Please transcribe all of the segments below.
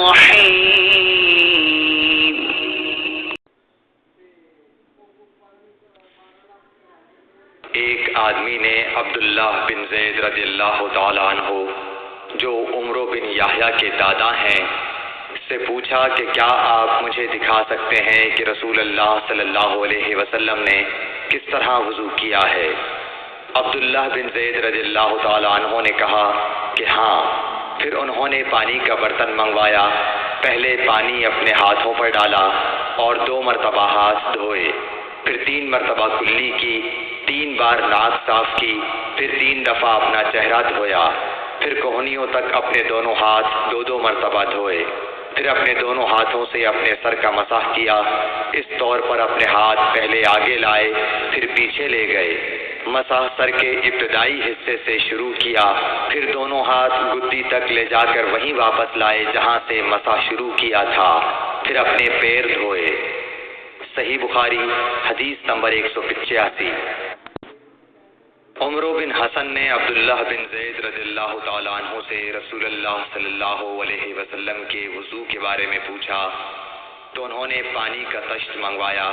الرحيم. ایک آدمی نے عبداللہ بن زید رضی اللہ تعالیٰ عنہ جو عمرو بن یحییٰ کے دادا ہیں سے پوچھا کہ کیا آپ مجھے دکھا سکتے ہیں کہ رسول اللہ صلی اللہ علیہ وسلم نے کس طرح وضو کیا ہے؟ عبداللہ بن زید رضی اللہ تعالیٰ عنہ نے کہا کہ ہاں۔ پھر انہوں نے پانی کا برتن منگوایا، پہلے پانی اپنے ہاتھوں پر ڈالا اور 2 مرتبہ ہاتھ دھوئے، پھر 3 مرتبہ کلی کی، 3 بار ناک صاف کی، پھر 3 دفعہ اپنا چہرہ دھویا، پھر کوہنیوں تک اپنے دونوں ہاتھ 2 مرتبہ دھوئے، پھر اپنے دونوں ہاتھوں سے اپنے سر کا مسح کیا۔ اس طور پر اپنے ہاتھ پہلے آگے لائے پھر پیچھے لے گئے، مسح سر کے ابتدائی حصے سے شروع کیا، پھر دونوں ہاتھ گدی تک لے جا کر وہیں واپس لائے جہاں سے مسح شروع کیا تھا، پھر اپنے پیر دھوئے۔ صحیح بخاری حدیث نمبر 185۔ عمرو بن حسن نے عبداللہ بن زید رضی اللہ تعالیٰ عنہ سے رسول اللہ صلی اللہ علیہ وسلم کے وضو کے بارے میں پوچھا تو انہوں نے پانی کا طشت منگوایا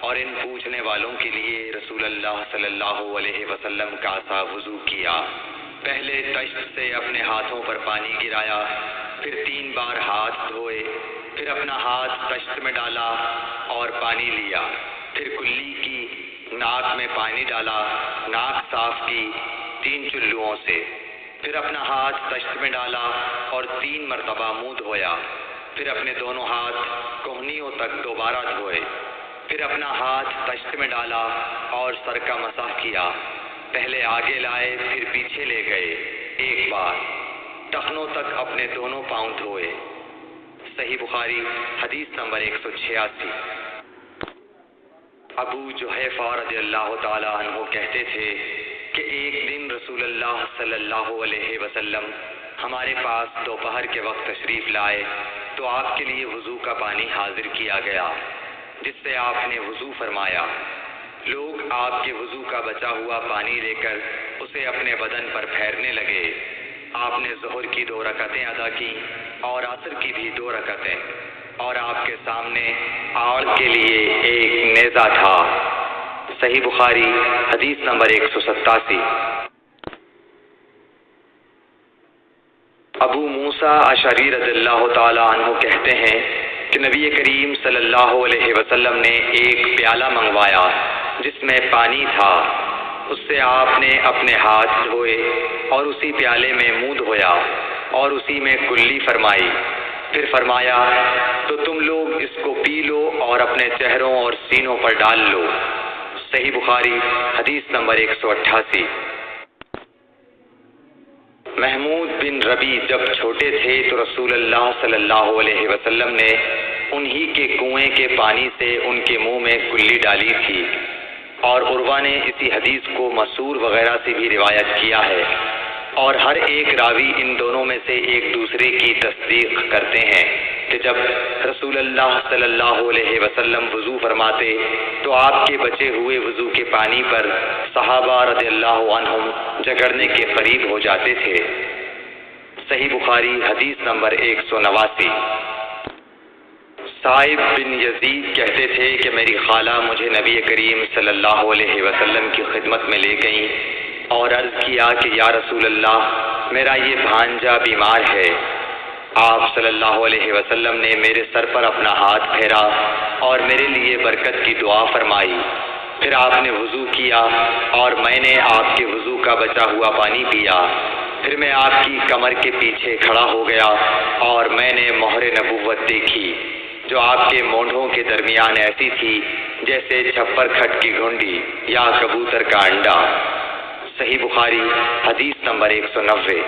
اور ان پوچھنے والوں کے لیے رسول اللہ صلی اللہ علیہ وسلم کا سا وضو کیا۔ پہلے طشت سے اپنے ہاتھوں پر پانی گرایا، پھر 3 بار ہاتھ دھوئے، پھر اپنا ہاتھ طشت میں ڈالا اور پانی لیا، پھر کلی کی، ناک میں پانی ڈالا، ناک صاف کی 3 چلوؤں سے، پھر اپنا ہاتھ طشت میں ڈالا اور 3 مرتبہ منہ دھویا، پھر اپنے دونوں ہاتھ کوہنیوں تک دوبارہ دھوئے، پھر اپنا ہاتھ طشت میں ڈالا اور سر کا مسح کیا، پہلے آگے لائے پھر پیچھے لے گئے 1 بار، ٹخنوں تک اپنے دونوں پاؤں دھوئے۔ صحیح بخاری حدیث نمبر 186۔ ابو جحیفہ رضی اللہ تعالیٰ عنہ کہتے تھے کہ ایک دن رسول اللہ صلی اللہ علیہ وسلم ہمارے پاس دوپہر کے وقت تشریف لائے تو آپ کے لیے وضو کا پانی حاضر کیا گیا، جس سے آپ نے وضو فرمایا۔ لوگ آپ کے وضو کا بچا ہوا پانی لے کر اسے اپنے بدن پر پھیرنے لگے۔ آپ نے ظہر کی 2 رکعتیں ادا کی اور عصر کی بھی 2 رکعتیں، اور آپ کے سامنے آڑ کے لیے ایک نیزہ تھا۔ صحیح بخاری حدیث نمبر 187۔ ابو موسیٰ اشعری رضی اللہ تعالیٰ عنہ کہتے ہیں کہ نبی کریم صلی اللہ علیہ وسلم نے ایک پیالہ منگوایا جس میں پانی تھا، اس سے آپ نے اپنے ہاتھ دھوئے اور اسی پیالے میں منہ دھویا اور اسی میں کلی فرمائی، پھر فرمایا تو تم لوگ اس کو پی لو اور اپنے چہروں اور سینوں پر ڈال لو۔ صحیح بخاری حدیث نمبر 188۔ محمود بن ربی جب چھوٹے تھے تو رسول اللہ صلی اللہ علیہ وسلم نے انہی کے کنویں کے پانی سے ان کے منہ میں کلی ڈالی تھی، اور عروہ نے اسی حدیث کو مسور وغیرہ سے بھی روایت کیا ہے، اور ہر ایک راوی ان دونوں میں سے ایک دوسرے کی تصدیق کرتے ہیں کہ جب رسول اللہ صلی اللہ علیہ وسلم وضو فرماتے تو آپ کے بچے ہوئے وضو کے پانی پر صحابہ رضی اللہ عنہم جگڑنے کے قریب ہو جاتے تھے۔ صحیح بخاری حدیث نمبر 189۔ صائب بن یزید کہتے تھے کہ میری خالہ مجھے نبی کریم صلی اللہ علیہ وسلم کی خدمت میں لے گئیں اور عرض کیا کہ یا رسول اللہ، میرا یہ بھانجا بیمار ہے۔ آپ صلی اللہ علیہ وسلم نے میرے سر پر اپنا ہاتھ پھیرا اور میرے لیے برکت کی دعا فرمائی، پھر آپ نے وضو کیا اور میں نے آپ کے وضو کا بچا ہوا پانی پیا، پھر میں آپ کی کمر کے پیچھے کھڑا ہو گیا اور میں نے مہر نبوت دیکھی جو آپ کے مونڈھوں کے درمیان ایسی تھی جیسے چھپر کھٹ کی گھنڈی یا کبوتر کا انڈا۔ صحیح بخاری حدیث نمبر 190۔